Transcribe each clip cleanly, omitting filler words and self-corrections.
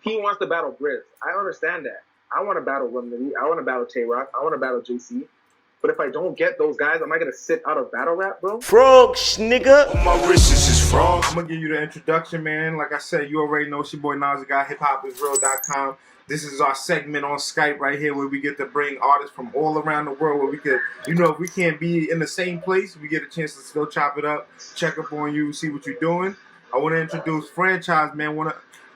he wants to battle Grizz. I understand that. I want to battle Remedy. I want to battle Tay-Rock. I want to battle JC. But if I don't get those guys, am I going to sit out of battle rap, bro? Frogs, nigga. On my wrists is frogs. I'm going to give you the introduction, man. Like I said, you already know it's your boy Nas, the guy, hiphopisreal.com. This is our segment on Skype right here where we get to bring artists from all around the world where we could, you know, if we can't be in the same place, we get a chance to still chop it up, check up on you, see what you're doing. I want to introduce Franchise, man.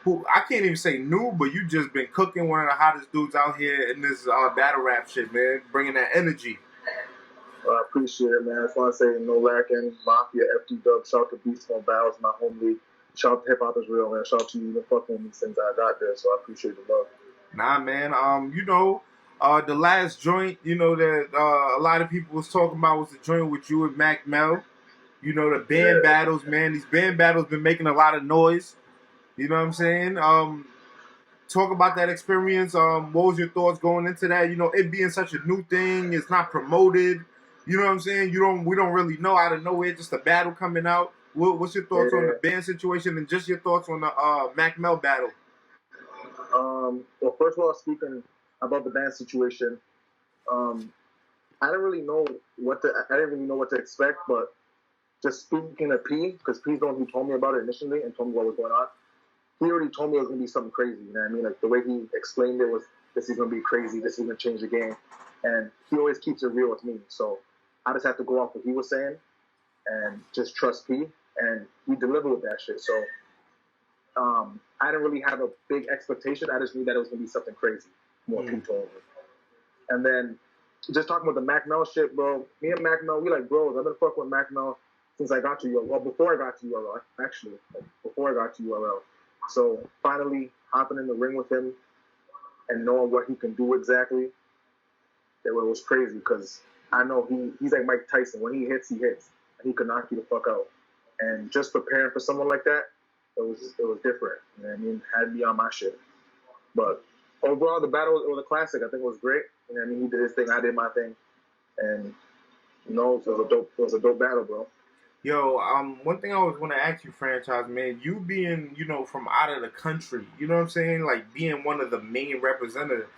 Who I can't even say new, but you just been cooking, one of the hottest dudes out here in this battle rap shit, man. Bringing that energy. I appreciate it, man. I just want to say no lacking, Mafia, FD Dub, shout out to Beast on Battles, my home league. Shout out to Hip Hop is Real, man. Shout out to you. You've been fucking with me since I got there, so I appreciate the love. Nah, man. You know, the last joint, you know, that a lot of people was talking about was the joint with you and Mac Mel. You know, the band battles, man. These band battles been making a lot of noise. You know what I'm saying? Talk about that experience. What was your thoughts going into that? You know, it being such a new thing, it's not promoted. You know what I'm saying? We don't really know out of nowhere, just a battle coming out. What's your thoughts on the band situation and just your thoughts on the Mac Mel battle? Well, first of all, speaking about the band situation, I didn't really know what to expect, but just speaking to P, because P's the one who told me about it initially and told me what was going on. He already told me it was gonna be something crazy. You know what I mean? Like the way he explained it was, this is gonna be crazy. This is gonna change the game, and he always keeps it real with me. So I just have to go off what he was saying and just trust P, and he delivered with that shit. So I didn't really have a big expectation. I just knew that it was gonna be something crazy. More P told me. And then just talking about the Mac Mel shit, bro. Me and Mac Mel, we like bros. I've been fucking with Mac Mel since I got to URL. Well, before I got to URL, actually. Like, before I got to URL. So finally hopping in the ring with him and knowing what he can do exactly, it was crazy because I know he's like Mike Tyson. When he hits, and he could knock you the fuck out. And just preparing for someone like that, it was different. You know what I mean? Had me on my shit. But overall, the battle was a classic. I think it was great. You know what I mean? He did his thing, I did my thing, and you know, it was a dope battle, bro. Yo, one thing I was going to ask you, Franchise, man, you being, you know, from out of the country, you know what I'm saying? Like, being one of the main representatives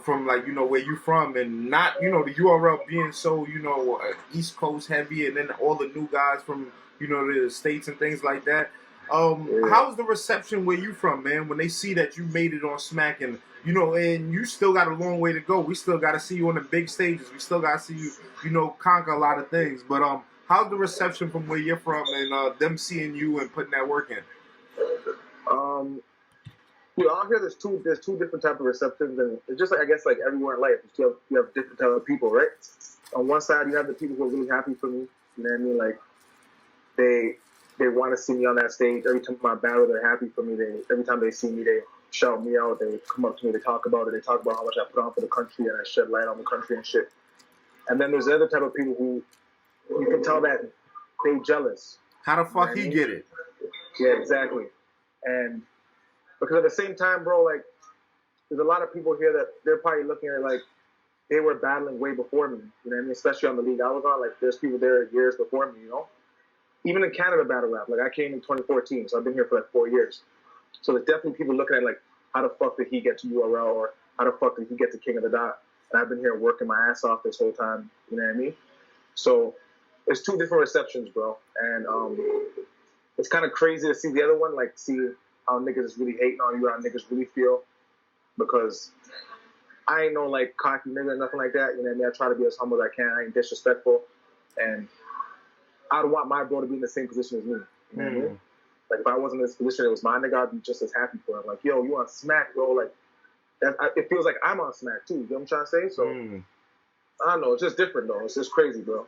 from, like, you know, where you from, and not, you know, the URL being so, you know, East Coast heavy, and then all the new guys from, you know, the States and things like that. How's the reception where you from, man, when they see that you made it on Smack, and, you know, and you still got a long way to go. We still got to see you on the big stages. We still got to see you, you know, conquer a lot of things. But, how's the reception from where you're from and them seeing you and putting that work in? You know, out here there's two different types of receptions, and it's just like, I guess, like everywhere in life, you have different types of people, right? On one side, you have the people who are really happy for me. You know what I mean? Like they want to see me on that stage. Every time I battle, they're happy for me. Every time they see me, they shout me out. They come up to me. They talk about it. They talk about how much I put on for the country and I shed light on the country and shit. And then there's the other type of people who you can tell that they jealous. How the fuck he get it? Yeah, exactly. And because at the same time, bro, like, there's a lot of people here that they're probably looking at it like they were battling way before me. You know what I mean? Especially on the league I was on. Like, there's people there years before me, you know? Even in Canada battle rap. Like, I came in 2014, so I've been here for like 4 years. So there's definitely people looking at, like, how the fuck did he get to URL, or how the fuck did he get to King of the Dot? And I've been here working my ass off this whole time. You know what I mean? So it's two different receptions, bro. And it's kind of crazy to see the other one, like, see how niggas is really hating on you, how niggas really feel. Because I ain't no, like, cocky nigga or nothing like that. You know what I mean? I try to be as humble as I can. I ain't disrespectful. And I'd want my bro to be in the same position as me. You know what I mean? Like, if I wasn't in this position, it was my nigga, I'd be just as happy for him. Like, yo, you on Smack, bro. Like, it feels like I'm on Smack, too. You know what I'm trying to say? So, I don't know. It's just different, though. It's just crazy, bro.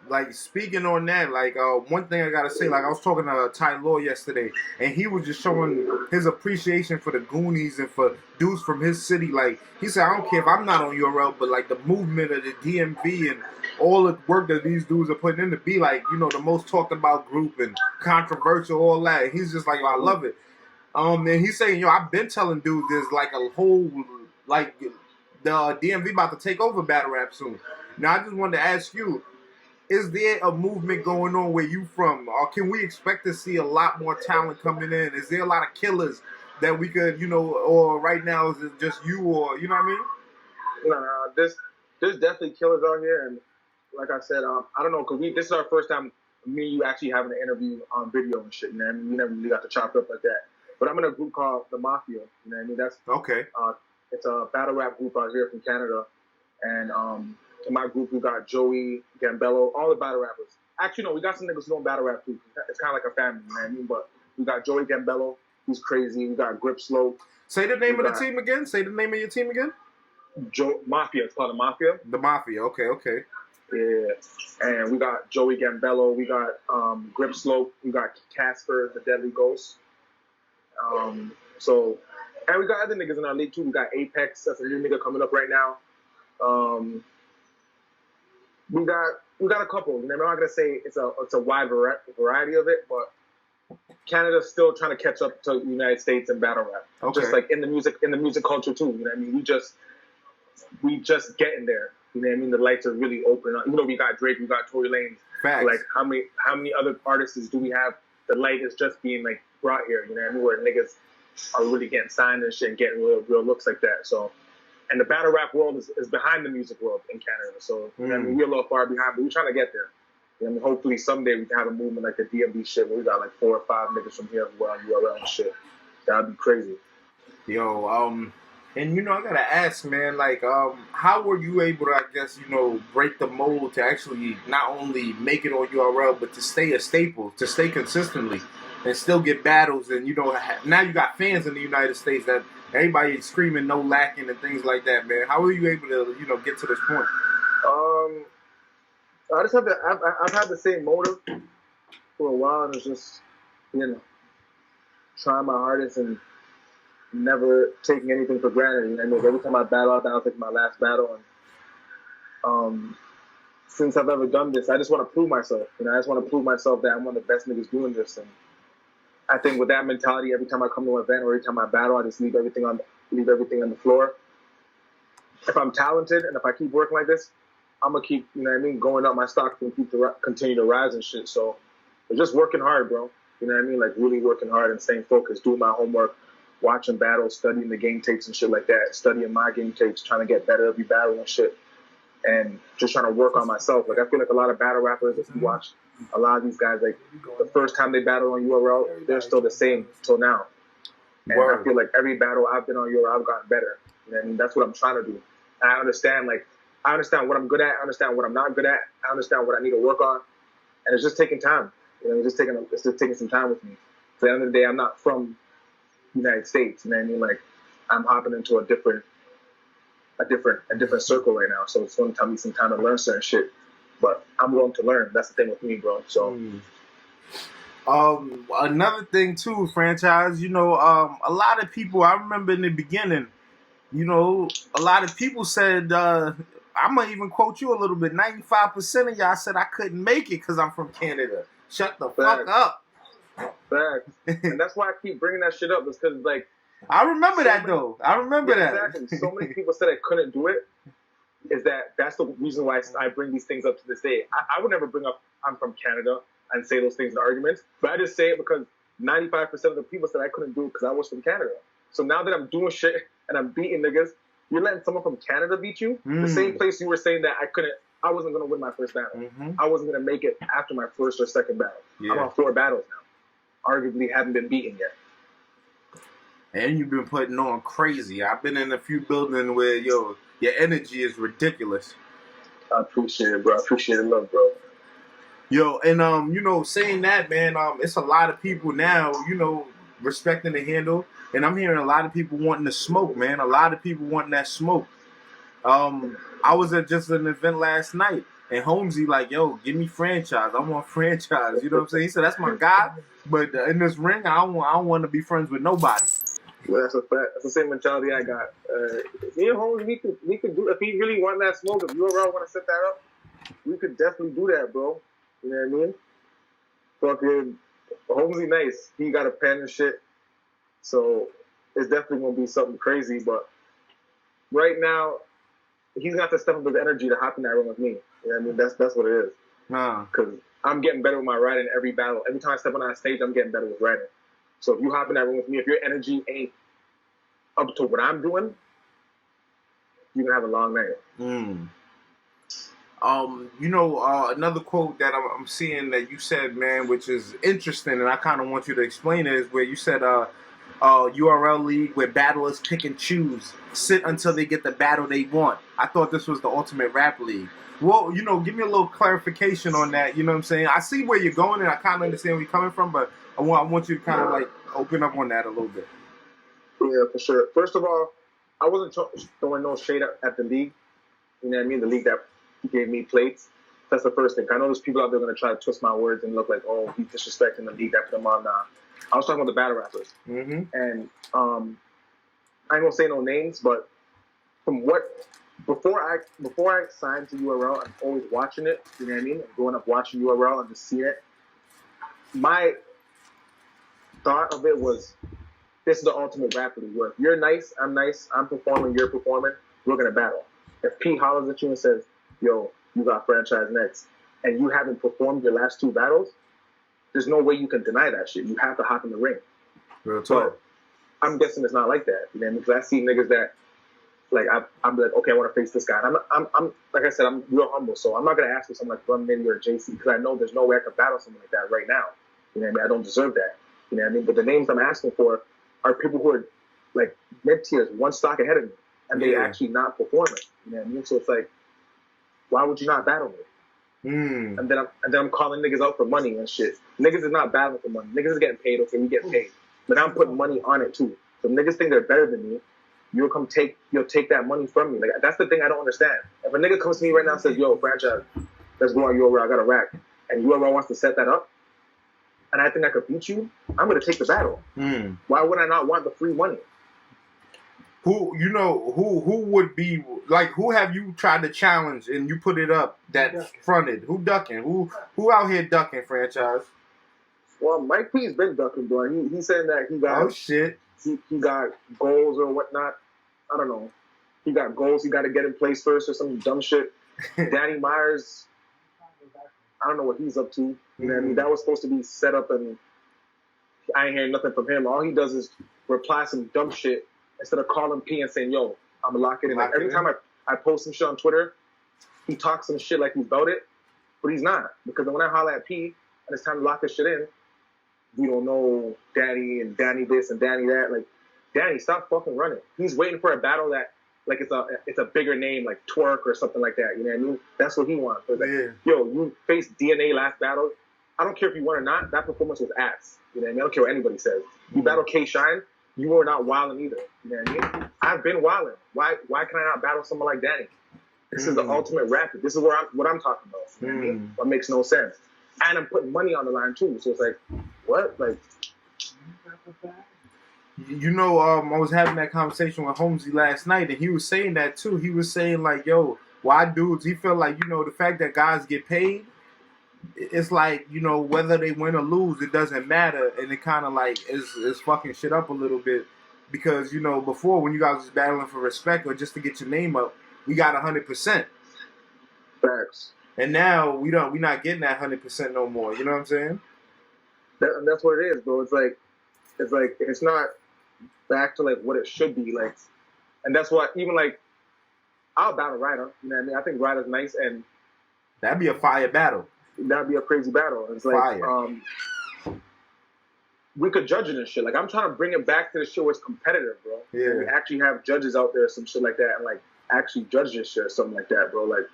Like, speaking on that, like, one thing I gotta say, like, I was talking to Ty Law yesterday, and he was just showing his appreciation for the Goonies and for dudes from his city. Like, he said, I don't care if I'm not on URL, but, like, the movement of the DMV and all the work that these dudes are putting in to be, like, you know, the most talked about group and controversial, all that. And he's just like, yo, I love it. And he's saying, yo, I've been telling dudes there's, like, a whole, like, the DMV about to take over battle rap soon. Now, I just wanted to ask you, is there a movement going on where you from? Or can we expect to see a lot more talent coming in? Is there a lot of killers that we could, you know, or right now is it just you, or you know what I mean? No, there's definitely killers out here, and like I said, I don't know, cause this is our first time me and you actually having an interview on video and shit. You know what I mean? We never really got to chop it up like that. But I'm in a group called the Mafia. You know what I mean? That's okay. It's a battle rap group out here from Canada, and in my group we got Joey, Gambello, all the battle rappers. Actually, no, we got some niggas who don't battle rap too. It's kind of like a family, you know what I mean? But we got Joey Gambello, he's crazy. We got Grip Slope. Say the name of the team again. Say the name of your team again. Mafia. It's called the Mafia. The Mafia. Okay. Yeah, and we got Joey Gambello. We got Grip Slope. We got Casper, the Deadly Ghost. So, and we got other niggas in our league too. We got Apex. That's a new nigga coming up right now. We got a couple. You know, I'm not gonna say it's a wide variety of it, but Canada's still trying to catch up to the United States in battle rap. Okay. Just like in the music culture too. You know what I mean? We just getting there. You know what I mean? The lights are really open. You know, we got Drake, we got Tory Lanez. Facts. Like how many other artists do we have? The light is just being like brought here. You know what I mean? Where niggas are really getting signed and shit and getting real looks like that. So, and the battle rap world is behind the music world in Canada. So, you know what I mean? We're a little far behind, but we're trying to get there. You know what I mean? Hopefully someday we can have a movement like the DMV shit where we got like 4 or 5 niggas from here who are on URL and shit. That'd be crazy. Yo, and you know, I gotta ask, man, like, how were you able to, I guess, you know, break the mold to actually not only make it on URL, but to stay a staple, to stay consistently, and still get battles, and you know, now you got fans in the United States that everybody is screaming no lacking and things like that, man. How were you able to, you know, get to this point? I just have I've had the same motive for a while, and it's just, you know, trying my hardest and never taking anything for granted. You know, I mean, every time I battle, I was like my last battle, and since I've ever done this, I just want to prove myself. You know, I just want to prove myself that I'm one of the best niggas doing this. And I think with that mentality, every time I come to an event or every time I battle, I just leave everything on the floor. If I'm talented and if I keep working like this, I'm gonna keep, you know what I mean, going up my stock and continue to rise and shit. So it's just working hard, bro. You know what I mean? Like really working hard and staying focused, doing my homework, watching battles, studying the game tapes and shit like that, studying my game tapes, trying to get better every battle and shit, and just trying to work on myself. Like I feel like a lot of battle rappers, if you watch a lot of these guys, like the first time they battle on URL, they're still the same till now. And I feel like every battle I've been on URL, I've gotten better. You know what I mean? That's what I'm trying to do. And I understand what I'm good at. I understand what I'm not good at. I understand what I need to work on. And it's just taking time. You know, it's just taking some time with me. So at the end of the day, I'm not from United States, you know what I mean? Like I'm hopping into a different circle right now, so it's going to take me some time to learn certain shit, but I'm willing to learn. That's the thing with me, bro. So another thing too, franchise, you know, a lot of people, I remember in the beginning, you know, a lot of people said, I'm gonna even quote you a little bit, 95% of y'all said I couldn't make it because I'm from Canada. Shut the fuck up. Facts. And that's why I keep bringing that shit up, is because, like, I remember that, though. I remember that. Exactly. So many people said I couldn't do it. That's the reason why I bring these things up to this day. I would never bring up I'm from Canada and say those things in arguments, but I just say it because 95% of the people said I couldn't do it because I was from Canada. So now that I'm doing shit and I'm beating niggas, you're letting someone from Canada beat you? The same place you were saying that I wasn't going to win my first battle. I wasn't going to make it after my first or second battle. Yeah. I'm on 4 battles now. Arguably haven't been beaten yet. And you've been putting on crazy. I've been in a few buildings where, your energy is ridiculous. I appreciate it, bro. I appreciate the love, bro. Yo, and, you know, saying that, man, it's a lot of people now, you know, respecting the handle. And I'm hearing a lot of people wanting to smoke, man. A lot of people wanting that smoke. I was at just an event last night, and Holmesy like, yo, give me franchise. I want franchise. You know what I'm saying? He said, that's my guy. But in this ring, I don't want to be friends with nobody. Well, that's a fact. That's the same mentality I got. Me and Holmes, we could do, if he really want that smoke, if you ever want to set that up, we could definitely do that, bro. You know what I mean? Fucking Holmesy nice. He got a pen and shit. So it's definitely going to be something crazy. But right now, he's going to have to step up his energy to hop in that room with me. You know what I mean? That's what it is. Because I'm getting better with my writing every battle. Every time I step on that stage, I'm getting better with writing. So if you hop in that room with me, if your energy ain't up to what I'm doing, you're gonna have a long night. Another quote that I'm seeing that you said, man, which is interesting, and I kind of want you to explain it, is where you said, URL league where battlers pick and choose, sit until they get the battle they want. I thought this was the ultimate rap league. Well, give me a little clarification on that. You know what I'm saying? I see where you're going, and I kind of understand where you're coming from, but I want you to kind of like open up on that a little bit. Yeah, for sure. First of all, I wasn't throwing no shade at the league. You know what I mean? The league that gave me plates. That's the first thing. I know there's people out there going to try to twist my words and look like, oh, he's disrespecting the league that put him on. I was talking about the battle rappers. Mm-hmm. And I ain't going to say no names, but from before I signed to URL, I'm always watching it. You know what I mean? I'm growing up watching URL and just seeing it. My thought of it was, this is the ultimate rap league where if you're nice, I'm performing, you're performing, we're going to battle. If P hollers at you and says, yo, you got franchise next, and you haven't performed your last 2 battles, there's no way you can deny that shit. You have to hop in the ring. Real talk. But I'm guessing it's not like that. You know what I mean? Because I see niggas that, like, I'm like, okay, I want to face this guy. And I'm like I said, I'm real humble, so I'm not going to ask for someone like Run Nitty or JC because I know there's no way I can battle someone like that right now. You know what I mean? I don't deserve that. You know what I mean? But the names I'm asking for are people who are, like, mid-tiers, 1 stock ahead of me, and they actually not performing. You know what I mean? So it's like, why would you not battle me? And then I'm calling niggas out for money and shit. Niggas is not battling for money. Niggas is getting paid. Okay, we get paid, but I'm putting money on it too. So niggas think they're better than me. You'll take that money from me. Like, that's the thing I don't understand. If a nigga comes to me right now and says, "Yo, franchise, let's go on URL. I got a rack," and URL wants to set that up, and I think I could beat you, I'm gonna take the battle. Why would I not want the free money? Who would be like, who have you tried to challenge and you put it up that's fronted? Who ducking? Who out here ducking, franchise? Well, Mike P's been ducking, bro. He's saying that he got he got goals or whatnot. I don't know. He got goals he got to get in place first or some dumb shit. Danny Myers, I don't know what he's up to. You know what I mean? That was supposed to be set up, and I ain't hearing nothing from him. All he does is reply some dumb shit instead of calling P and saying, yo, I'm going to lock it in. Like, every time I post some shit on Twitter, he talks some shit like he's about it, but he's not. Because when I holler at P and it's time to lock this shit in, we don't know Danny and Danny this and Danny that. Like, Danny, stop fucking running. He's waiting for a battle that, like, it's a bigger name, like Twerk or something like that. You know what I mean? That's what he wants. Like, yo, you faced DNA last battle. I don't care if you won or not. That performance was ass. You know what I mean? I don't care what anybody says. You battle K-Shine, you were not wilding either. You know what I mean? I've been wilding. Why can I not battle someone like Danny? This is the ultimate rapper. This is what I'm talking about. You know what I mean? What makes no sense. And I'm putting money on the line too. So it's like, what? Like, I was having that conversation with Holmesy last night, and he was saying that too. He was saying like, yo, why dudes? He felt like, the fact that guys get paid, it's like, whether they win or lose, it doesn't matter, and it kind of like is fucking shit up a little bit because before when you guys was battling for respect or just to get your name up, we got 100%. Facts. And now we not getting that 100% no more. You know what I'm saying? That's what it is, bro. It's not back to like what it should be, like, and that's why even like I'll battle Ryder. You know what I mean? I think Ryder's nice, and that'd be a fire battle. That'd be a crazy battle. It's like we could judge it and shit. Like, I'm trying to bring it back to the shit where it's competitive, bro. Yeah. And we actually have judges out there, some shit like that, and like actually judge this shit or something like that, bro. Like,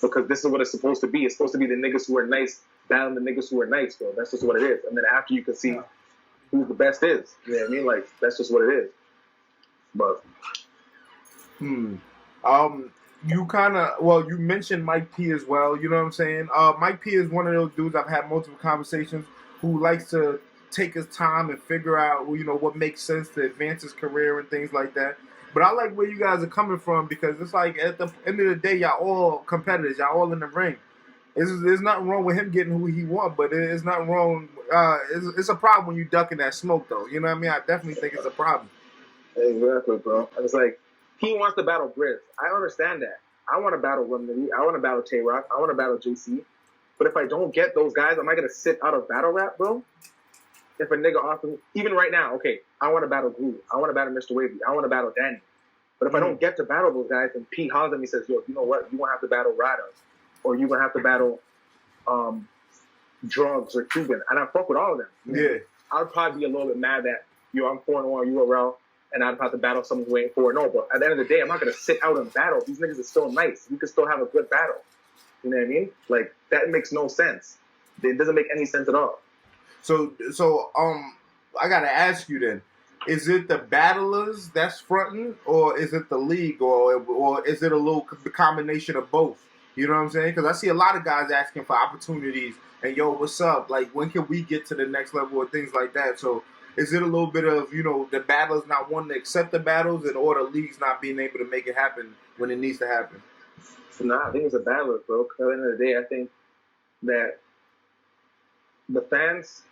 because this is what it's supposed to be. It's supposed to be the niggas who are nice battling the niggas who are nice, bro. That's just what it is. And then after you can see who the best is. You know what I mean? Like, that's just what it is. But you mentioned Mike P as well, you know what I'm saying? Mike P is one of those dudes I've had multiple conversations who likes to take his time and figure out, what makes sense to advance his career and things like that. But I like where you guys are coming from because it's like at the end of the day, y'all all competitors, y'all all in the ring. There's nothing wrong with him getting who he wants, but it's not wrong. It's a problem when you ducking that smoke, though. You know what I mean? I definitely think it's a problem. Exactly, bro. And it's like, he wants to battle Grizz. I understand that. I want to battle Rumnity. I want to battle Tay-Rock. I want to battle JC. But if I don't get those guys, am I going to sit out of battle rap, bro? if a nigga offers, even right now, okay, I want to battle Glue, I want to battle Mr. Wavy, I want to battle Danny. But if I don't get to battle those guys, then P hollers at me says, yo, you know what? You won't have to battle Rada, or you gonna have to battle Drugs or Cuban, and I fuck with all of them. Yeah. I'd probably be a little bit mad that, yo, I'm 4-1 URL, and I'd have to battle someone who ain't 4-0. But at the end of the day, I'm not gonna sit out and battle. These niggas are still nice. We can still have a good battle. You know what I mean? Like, that makes no sense. It doesn't make any sense at all. So, I gotta ask you then: is it the battlers that's fronting, or is it the league, or is it a little combination of both? You know what I'm saying? Because I see a lot of guys asking for opportunities, and yo, what's up? Like, when can we get to the next level, or things like that? So, is it a little bit of, you know, the battlers not wanting to accept the battles, and or the leagues not being able to make it happen when it needs to happen? Nah, I think it's a battlers, bro. Because at the end of the day, I think that the fans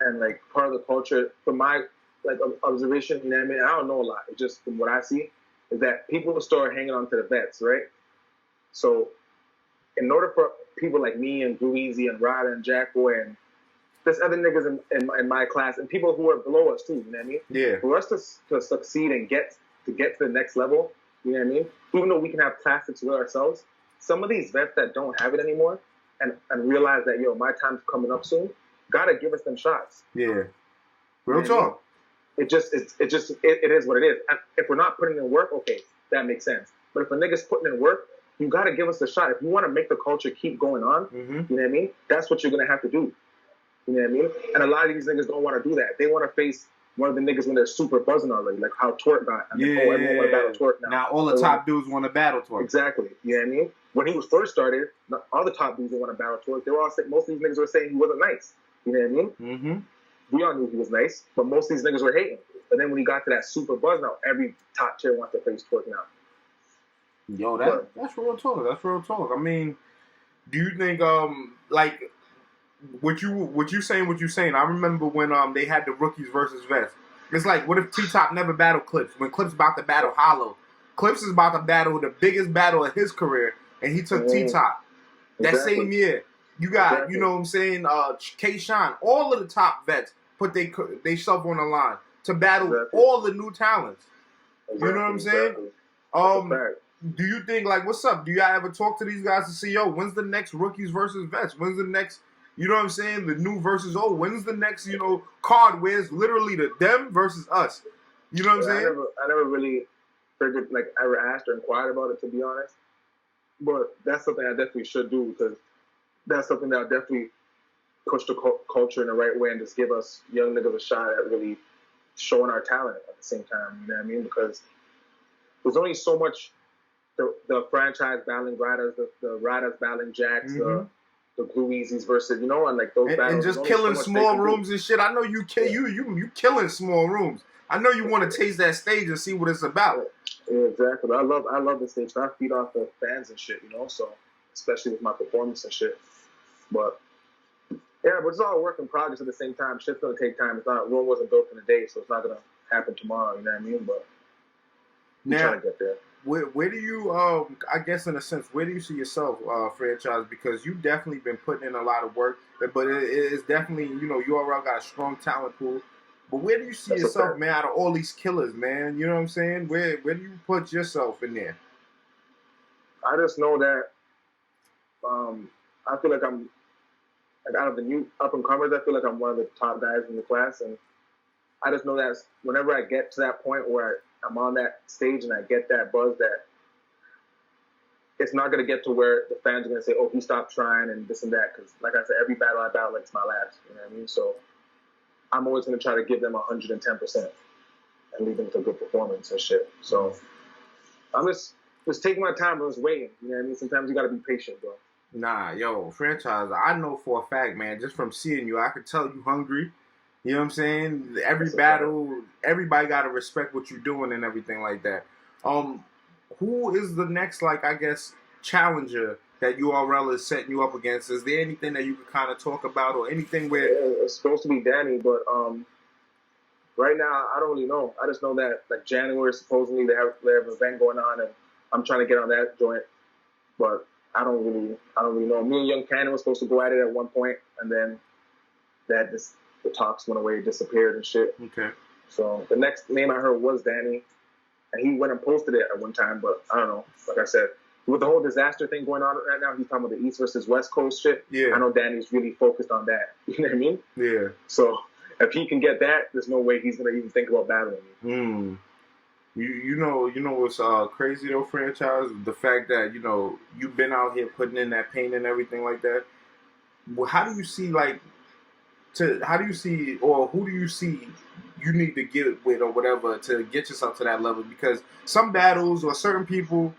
and like part of the culture, from my like observation, you know what I mean? I don't know a lot. It's just from what I see, is that people start hanging on to the vets, right? So, in order for people like me and Blue Easy and Rada and Jackboy and there's other niggas in my class and people who are below us too, you know what I mean? Yeah. For us to succeed and get to the next level, you know what I mean? Even though we can have classics with ourselves, some of these vets that don't have it anymore and realize that, yo, my time's coming up soon, gotta give us them shots. Yeah. Real talk. It is what it is. And if we're not putting in work, okay, that makes sense. But if a nigga's putting in work, you gotta give us a shot. If you want to make the culture keep going on, you know what I mean? That's what you're gonna have to do. You know what I mean? And a lot of these niggas don't want to do that. They want to face one of the niggas when they're super buzzing already, like how Twerk got. I mean, everyone want to battle Twerk now. Now all the top dudes want to battle Twerk. Exactly. You know what I mean? When he was first started, all the top dudes didn't want to battle Twerk. They were all saying, most of these niggas were saying he wasn't nice. You know what I mean? We all knew he was nice, but most of these niggas were hating. But then when he got to that super buzz, now every top tier wants to face Twerk now. Yo, that's real talk. That's real talk. I mean, do you think like what you saying? I remember when they had the rookies versus vets. It's like, what if T-Top never battled Clips? When Clips about to battle Hollow, Clips is about to battle the biggest battle of his career, and he took T-Top. That same year, you got you know what I'm saying, K-Shine, all of the top vets put they stuff on the line to battle all the new talents. You know what I'm saying? Do you think, like, what's up? Do y'all ever talk to these guys to see, yo, when's the next rookies versus vets? When's the next, you know what I'm saying, the new versus old? When's the next, you know, card where it's literally the them versus us? You know what I'm saying? I never really figured, like, ever asked or inquired about it, to be honest. But that's something I definitely should do, because that's something that'll definitely push the culture in the right way and just give us young niggas a shot at really showing our talent at the same time. You know what I mean? Because there's only so much the franchise battling Radas, the Radas battling Jacks, the Blue Easies versus, you know, and like those battles. And just killing small rooms and shit. I know you killing small rooms. I know you want to taste that stage and see what it's about. Yeah, exactly. I love the stage. I feed off the fans and shit, you know, so especially with my performance and shit. But yeah, but it's all a work in progress at the same time. Shit's gonna take time. It's not, Rome wasn't built in a day, so it's not gonna happen tomorrow, you know what I mean? But we're trying to get there. Where do you, I guess in a sense, where do you see yourself, franchise? Because you've definitely been putting in a lot of work, but it's definitely, you know, you already got a strong talent pool. But where do you see yourself, man, out of all these killers, man? You know what I'm saying? Where do you put yourself in there? I just know that I feel like I'm, like, out of the new up-and-comers, I feel like I'm one of the top guys in the class. And I just know that whenever I get to that point where I'm on that stage and I get that buzz, that it's not going to get to where the fans are going to say, oh, he stopped trying and this and that. Because, like I said, every battle I battle, like, it's my last. You know what I mean? So I'm always going to try to give them 110% and leave them with a good performance and shit. So I'm just taking my time and just waiting. You know what I mean? Sometimes you got to be patient, bro. Nah, yo, franchise, I know for a fact, man, just from seeing you, I could tell you hungry. You know what I'm saying? Every battle, everybody got to respect what you're doing and everything like that. Who is the next, like, I guess, challenger that URL is setting you up against? Is there anything that you could kind of talk about or anything where... Yeah, it's supposed to be Danny, but right now, I don't really know. I just know that, like, January, supposedly they have an event going on, and I'm trying to get on that joint. But I don't really know. Me and Young Cannon were supposed to go at it at one point, and then that just the talks went away, disappeared and shit. Okay. So the next name I heard was Danny, and he went and posted it at one time, but I don't know. Like I said, with the whole disaster thing going on right now, he's talking about the East versus West Coast shit. Yeah. I know Danny's really focused on that. You know what I mean? Yeah. So if he can get that, there's no way he's gonna even think about battling me. You know what's crazy though, franchise? The fact that you've been out here putting in that pain and everything like that. Well, how do you see or who do you see you need to get with or whatever to get yourself to that level? Because some battles or certain people,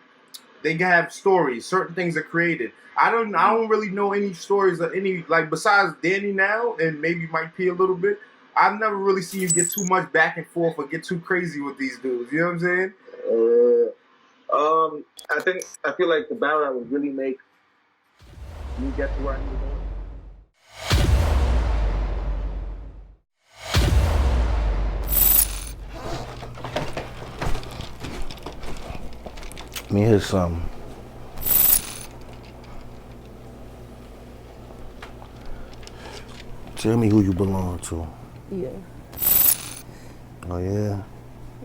they have stories. Certain things are created. I don't really know any stories or any, like, besides Danny now and maybe Mike P a little bit. I've never really seen you get too much back and forth or get too crazy with these dudes. You know what I'm saying? I feel like the battle that would really make me get to where I need to go. Let me hear something. Tell me who you belong to. Yeah. Oh yeah?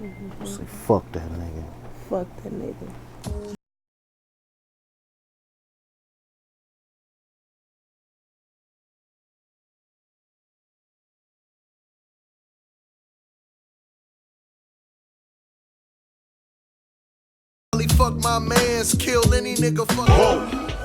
Mm-hmm. Say fuck that nigga. Fuck that nigga. Fuck my mans, kill any nigga, fuck.